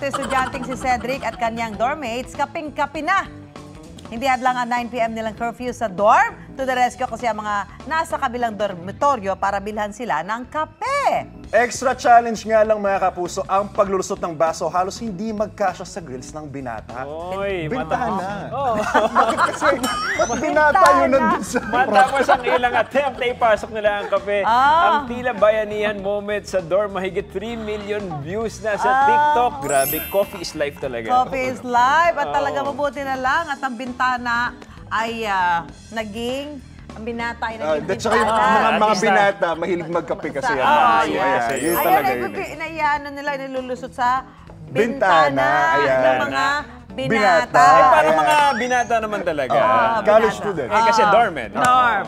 estudyanteng si Cedric at kanyang dormmates kaping-kapi na. Hindi hadlang ang 9 p.m. nilang curfew sa dorm. To the rescue kasi ang mga nasa kabilang dormitoryo para bilhan sila ng kape. Extra challenge nga lang mga kapuso ang paglulusot ng baso halos hindi magkasya sa grills ng binata. Oy, Bintahan na. Oh. Bakit kasi binata yun nandun sa Matapos ang ilang attempt na ipasok nila ang kape. Ang tila bayanihan moment sa dorm, mahigit 3 million views na sa TikTok. Grabe, coffee is life talaga. Coffee is life at talaga mabuti na lang at ang bintana ay naging, ang binata ay naging At saka yung bintana. mga binata, mahilig magkape kasi yan. Yun talaga yun. Inaiyanan nila, nilulusot sa Bintana, ayan. ng mga binata. Binata. Para mga binata naman talaga. College student. Kasi dorm eh. Dorm.